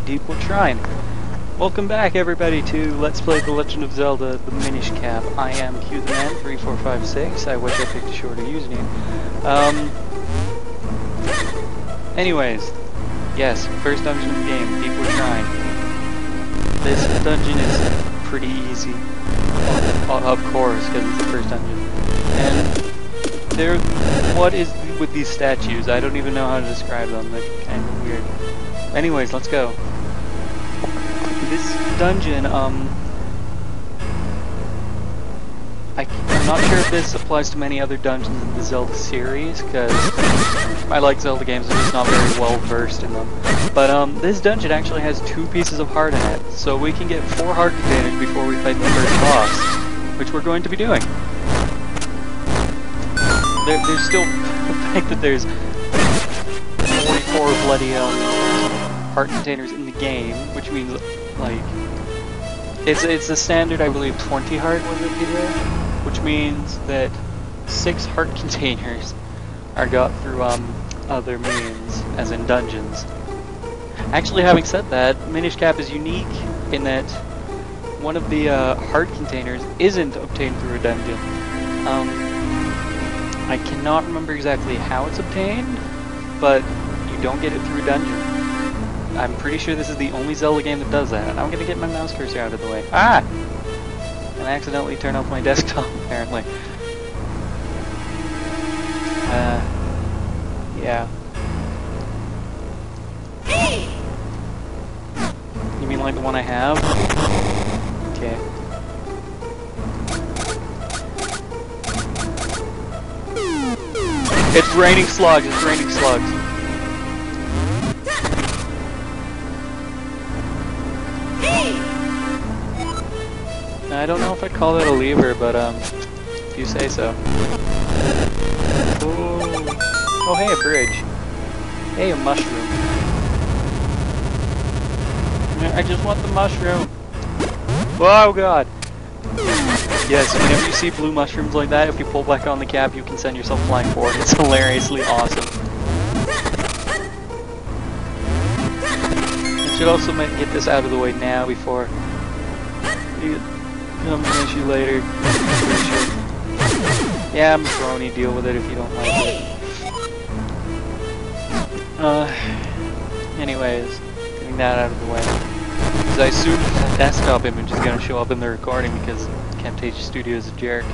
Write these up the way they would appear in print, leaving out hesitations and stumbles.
Deepwood Shrine. Welcome back, everybody, to Let's Play The Legend of Zelda, the Minish Cap. I am Q the Man 3456. I wish I picked a shorter username. Anyways, yes, first dungeon of the game, Deepwood Shrine. This dungeon is pretty easy, of course, because it's the first dungeon. And what is with these statues? I don't even know how to describe them. They're kind of weird. Anyways, let's go. This dungeon, I'm not sure if this applies to many other dungeons in the Zelda series, because I like Zelda games, I'm just not very well versed in them. But this dungeon actually has 2 pieces of heart in it, so we can get 4 heart containers before we fight the first boss, which we're going to be doing. There's still the fact that there's 44 bloody heart containers in the game, which means, like, it's a standard, I believe, 20 heart was it here, which means that 6 heart containers are got through other means, as in dungeons. Actually, having said that, Minish Cap is unique in that one of the heart containers isn't obtained through a dungeon. I cannot remember exactly how it's obtained, but you don't get it through a dungeon. I'm pretty sure this is the only Zelda game that does that. I'm gonna get my mouse cursor out of the way. Ah! And I accidentally turned off my desktop, apparently. Yeah. You mean like the one I have? Okay. It's raining slugs, it's raining slugs. I don't know if I'd call it a lever, but if you say so. Ooh. Oh hey, a bridge. Hey, a mushroom. I just want the mushroom. Oh god. Yes, whenever you see blue mushrooms like that, if you pull back on the cap, you can send yourself flying forward. It's hilariously awesome. I should also get this out of the way now before it becomes an issue later. Yeah, I'm a brony, deal with it if you don't like it. Anyways, getting that out of the way. Because I assume that desktop image is going to show up in the recording because Camtasia Studio is a jerk.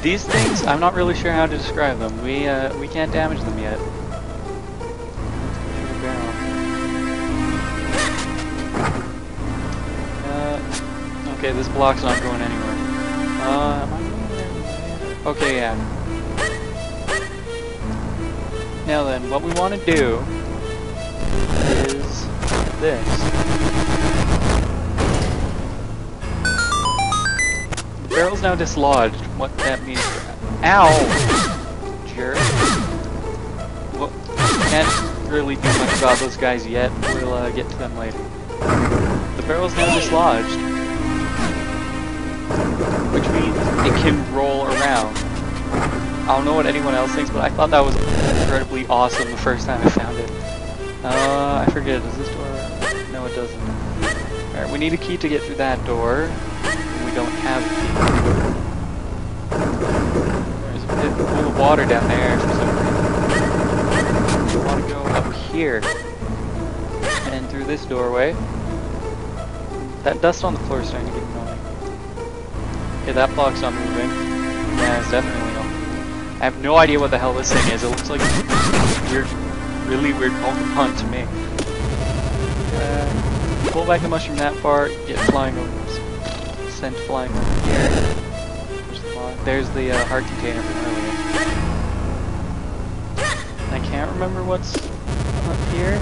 These things, I'm not really sure how to describe them. We can't damage them yet. Okay, this block's not going anywhere. Am I going there? Okay, yeah. Now then, what we want to do is this. The barrel's now dislodged. What that means? Ow! Jerk. Well, can't really do much about those guys yet. We'll get to them later. The barrel's now dislodged, which means it can roll around. I don't know what anyone else thinks, but I thought that was incredibly awesome the first time I found it. I forget, does this door... No, it doesn't. Alright, we need a key to get through that door. We don't have a key. There's a bit full of water down there for some reason. We want to go up here. And through this doorway. That dust on the floor is starting to get annoying. Okay, that block's not moving. Yeah, it's definitely not. I have no idea what the hell this thing is. It looks like a weird, really weird Pokemon to me. Pull back the mushroom that far, get flying over, send flying over here. There's the heart container from earlier. I can't remember what's up here.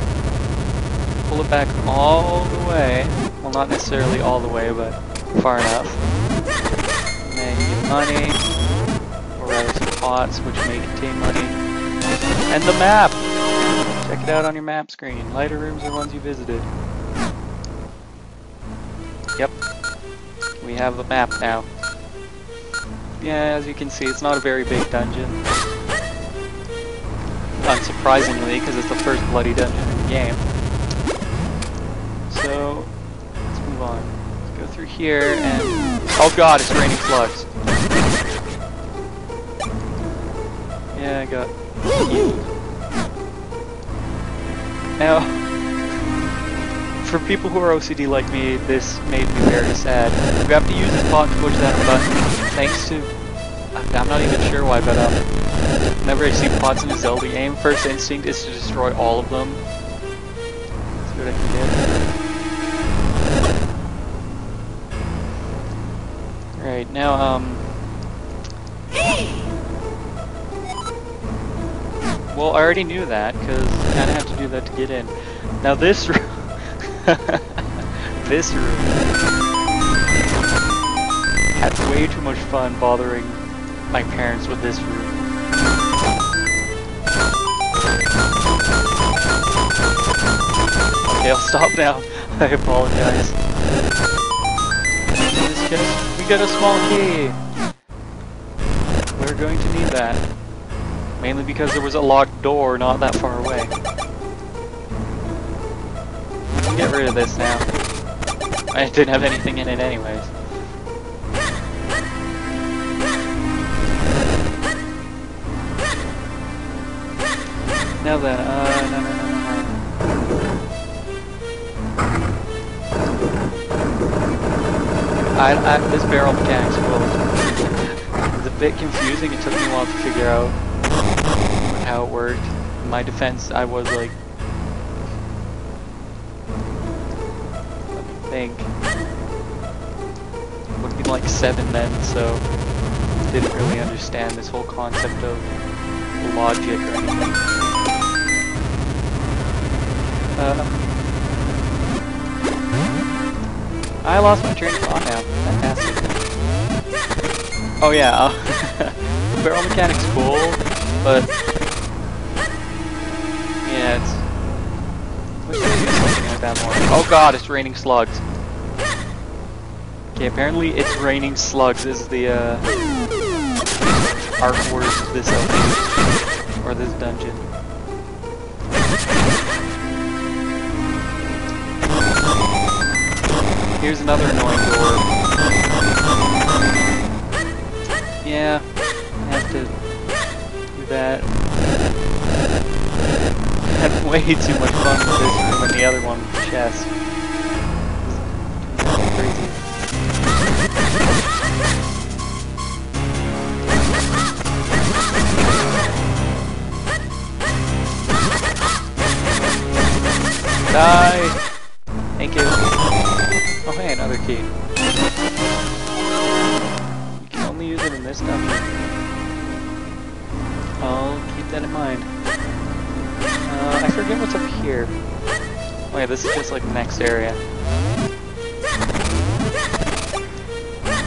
Pull it back all the way. Well, not necessarily all the way, but far enough. And then you get money. Pots, which may contain money, and the map! Check it out on your map screen. Lighter rooms are ones you visited. Yep. We we have the map now. Yeah, as you can see, it's not a very big dungeon. Unsurprisingly, because it's the first bloody dungeon in the game. So, let's move on. Let's go through here and... Oh god, it's raining slugs. Yeah, I got healed. Now, for people who are OCD like me, this made me very sad. You have to use the pot to push that button, thanks to... I'm not even sure why, but whenever I see pots in a Zelda game, first instinct is to destroy all of them. Let's see what I can get. Right, now, well, I already knew that, because I kind of have to do that to get in. Now this room... this room... had way too much fun bothering my parents with this room. Okay, I'll stop now. I apologize. We got a small key! We're going to need that. Mainly because there was a locked door not that far away. We can get rid of this now. I didn't have anything in it anyways. Now then, no. This barrel mechanic's cool. It's a bit confusing, it took me a while to figure out how it worked. In my defense, I was like... let me think. Would be like 7 then, so... didn't really understand this whole concept of logic or anything. I lost my train of thought now. Fantastic. Oh yeah, the barrel mechanic's cool, but yeah, it's... wish they could do something like that more. Oh god, it's raining slugs. Okay, apparently it's raining slugs is the arc words of this or this dungeon. Here's another annoying door. Yeah, I have to do that. I had way too much fun with this room and the other one with the chest. It's crazy. Die! Thank you. Oh hey, another key. You can only use it in this dungeon. I'll keep that in mind. I forget what's up here. Oh yeah, this is just like the next area.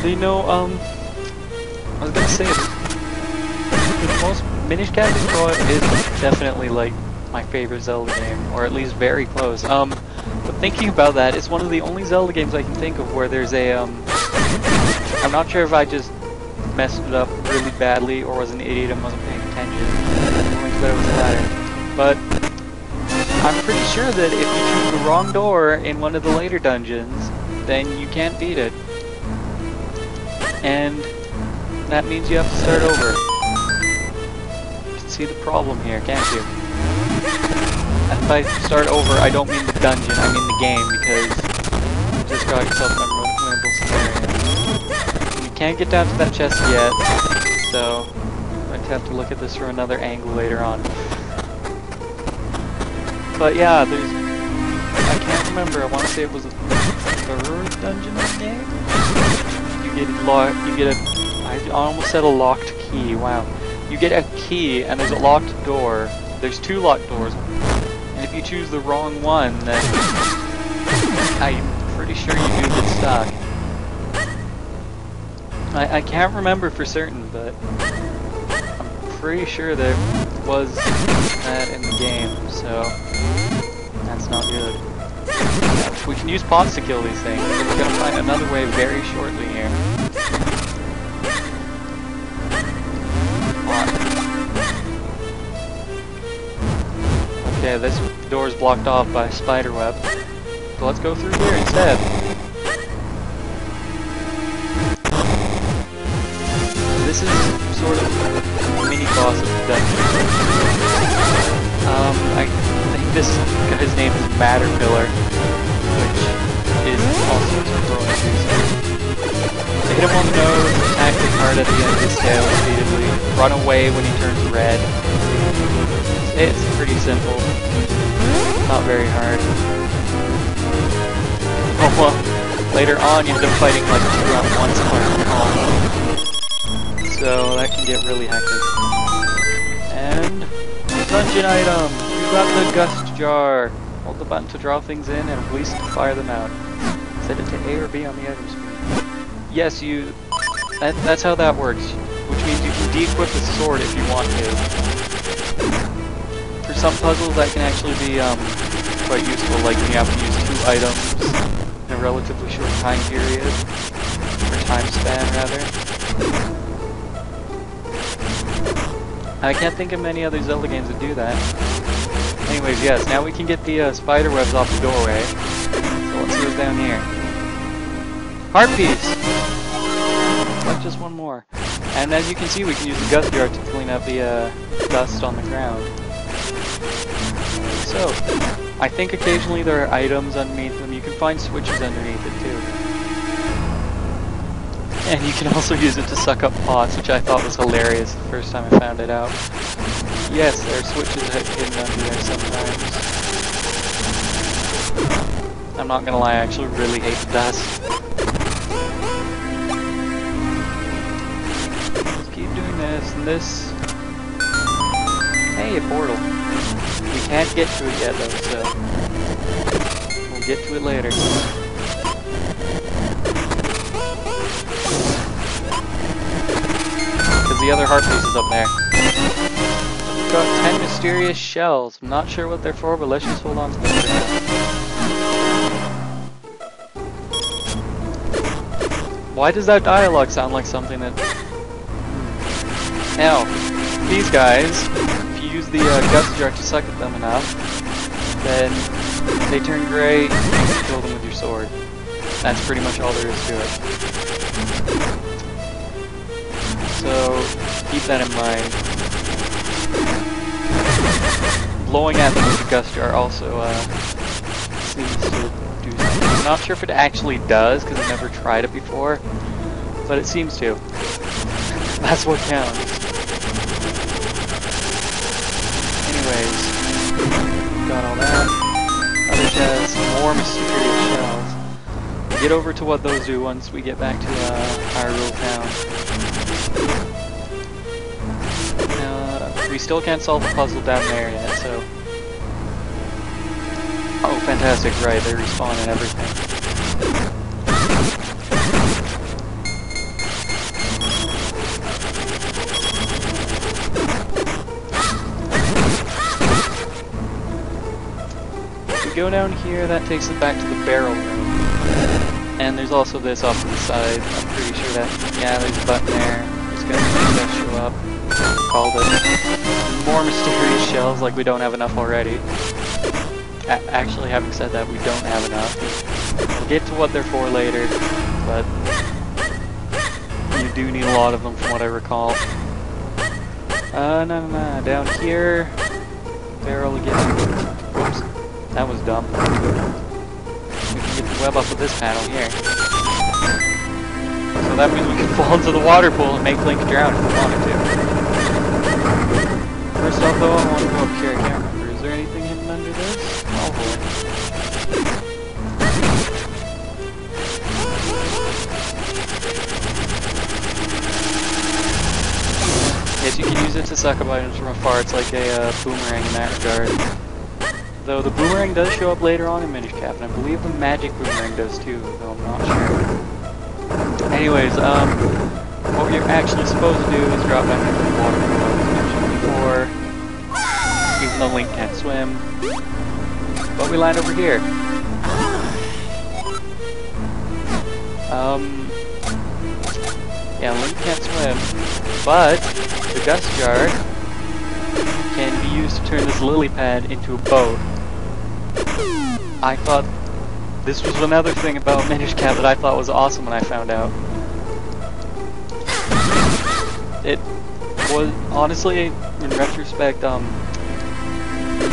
You know, I was gonna say, the most Minish is definitely like my favorite Zelda game, or at least very close. But thinking about that, it's one of the only Zelda games I can think of where there's a, I'm not sure if I just messed it up really badly or was an idiot and wasn't paying attention. I bet it was the latter. But I'm pretty sure that if you choose the wrong door in one of the later dungeons, then you can't beat it. And that means you have to start over. You can see the problem here, can't you? If I start over, I don't mean the dungeon, I mean the game, because you just got yourself an unwinnable scenario. You can't get down to that chest yet, so I'm going to have to look at this from another angle later on. But yeah, there's... I can't remember, I want to say it was the third dungeon in the game? You get a... I almost said a locked key, wow. You get a key, and there's a locked door. There's 2 locked doors. And if you choose the wrong one, then I'm pretty sure you do get stuck. I can't remember for certain, but I'm pretty sure there was that in the game, so that's not good. We can use pots to kill these things, but we're gonna find another way very shortly here. Okay, this door is blocked off by a spider web. So let's go through here instead. This is sort of a mini boss of the dungeon. I think this guy's name is Matterpillar, which is all sorts of throwing juice. So hit him on the nose, attack him hard at the end of his tail repeatedly, run away when he turns red. It's pretty simple, not very hard. Oh well, later on you end up fighting like 2 at once combo. So that can get really hectic. And dungeon item! You got the gust jar. Hold the button to draw things in and release to fire them out. Set it to A or B on the item screen. Yes, that's how that works, which means you can de-equip the sword if you want to. For some puzzles that can actually be quite useful, like when you have to use 2 items in a relatively short time period, or time span rather. I can't think of many other Zelda games that do that. Anyways, yes, now we can get the spider webs off the doorway. So let's see what's down here. Heart piece! Like just one more. And as you can see, we can use the gust jar to clean up the dust on the ground. So, I think occasionally there are items underneath them. You can find switches underneath it too. And you can also use it to suck up pots, which I thought was hilarious the first time I found it out. Yes, there are switches hidden under there sometimes. I'm not gonna lie, I actually really hate the dust. Let's keep doing this and this. Hey, a portal. We can't get to it yet though, so we'll get to it later. Because the other heart piece is up there. We've got 10 mysterious shells. I'm not sure what they're for, but let's just hold on to them for now. Why does that dialogue sound like something that... Now, these guys, if you use the gust jar to suck at them enough, then they turn gray and you can kill them with your sword. That's pretty much all there is to it. So, keep that in mind. Blowing at them with the gust jar also seems to do something. I'm not sure if it actually does, because I've never tried it before, but it seems to. That's what counts. Anyways, got all that. Other chests, more mysterious shells. We'll get over to what those do once we get back to Hyrule Town. We still can't solve the puzzle down there yet, so... Oh, fantastic, right, they respawn and everything. If we go down here, that takes it back to the barrel room. And there's also this off to the side. I'm pretty sure that... Yeah, there's a button there. It's gonna show up. Called it. More mysterious shells, like we don't have enough already. Actually, having said that, we don't have enough. We'll get to what they're for later, but you do need a lot of them from what I recall. No, down here, barrel again. Whoops, that was dumb. We can get the web up with this panel here. So that means we can fall into the water pool and make Link drown if we wanted to. First off though, I want to go up here, I can't remember. Is there anything hidden under this? Oh boy. Yes, you can use it to suck up items from afar. It's like a boomerang in that regard. Though the boomerang does show up later on in Minish Cap, and I believe the magic boomerang does too, though I'm not sure. Anyways, what you're actually supposed to do is drop down into the water pool, as mentioned before, even though Link can't swim. But we land over here. Yeah, Link can't swim, but the Gust Jar can be used to turn this lily pad into a boat. I thought this was another thing about Minish Cap that I thought was awesome when I found out. It was, honestly, in retrospect, the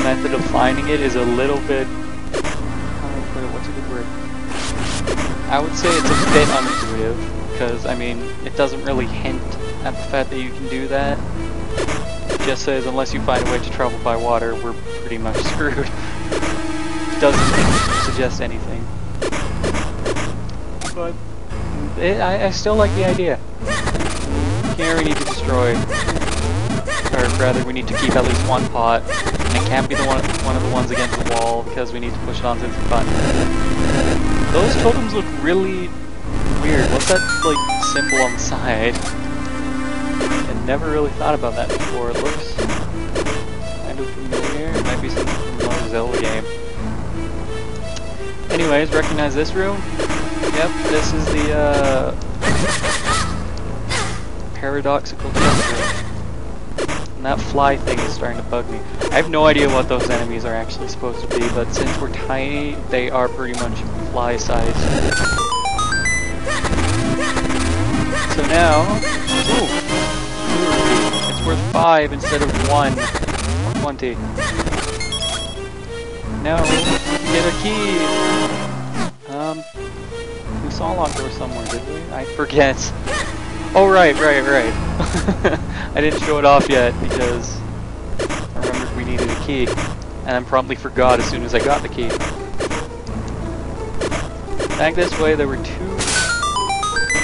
method of finding it is a little bit, how do I put it, what's a good word? I would say it's a bit unintuitive, because, I mean, it doesn't really hint at the fact that you can do that. It just says, unless you find a way to travel by water, we're pretty much screwed. It doesn't suggest anything. But, I still like the idea. Here we need to destroy, or rather we need to keep at least one pot, and it can't be the one of the ones against the wall, because we need to push it onto the button. Those totems look really weird. What's that, like, symbol on the side? I never really thought about that before. It looks kind of familiar. It might be something from another Zelda game. Anyways, recognize this room? Yep, this is the, paradoxical chest room. And that fly thing is starting to bug me. I have no idea what those enemies are actually supposed to be, but since we're tiny, they are pretty much fly-sized. So now, it's worth 5 instead of 1 or 20. Now, get a key! We saw a locked door somewhere, did we? I forget. Oh, right. I didn't show it off yet because I remembered we needed a key, and then promptly forgot as soon as I got the key. Back this way, there were two.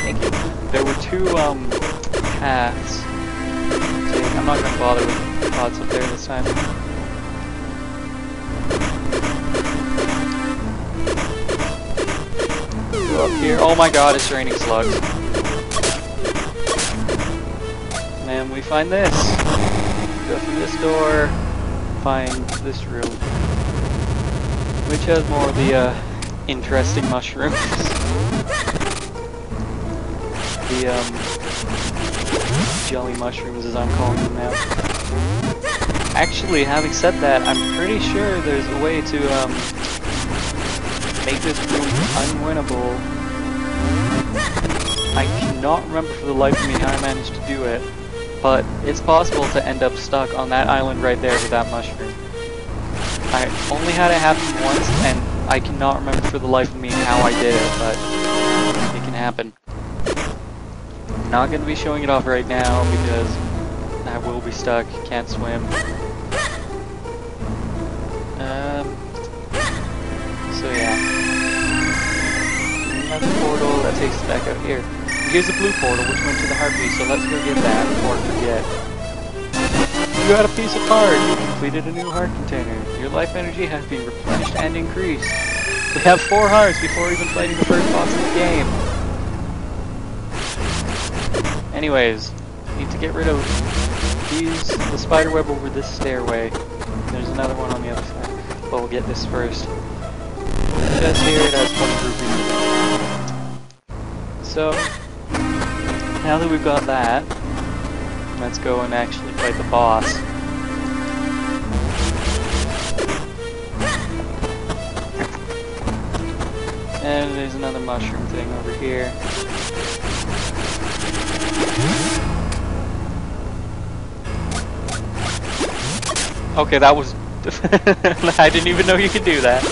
Thank you. There were two paths. So I'm not gonna bother with the pods up there this time. Go up here. Oh my God! It's raining slugs. And we find this. Go through this door, find this room, which has more of the interesting mushrooms. The jelly mushrooms, as I'm calling them now. Actually, having said that, I'm pretty sure there's a way to make this room unwinnable. I cannot remember for the life of me how I managed to do it. But it's possible to end up stuck on that island right there with that mushroom. I only had it happen once, and I cannot remember for the life of me how I did it, but it can happen. I'm not going to be showing it off right now because I will be stuck, can't swim. So yeah. Another portal that takes us back out here. Here's a blue portal which went to the heartbeat, so let's go get that before I forget. You got a piece of heart! You completed a new heart container. Your life energy has been replenished and increased. We have 4 hearts before even fighting the first boss in the game. Anyways, need to get rid of the spider web over this stairway. There's another one on the other side, but we'll get this first. Just here, it has 20 rupees. So, now that we've got that, let's go and actually fight the boss. And there's another mushroom thing over here. Okay, that was... I didn't even know you could do that.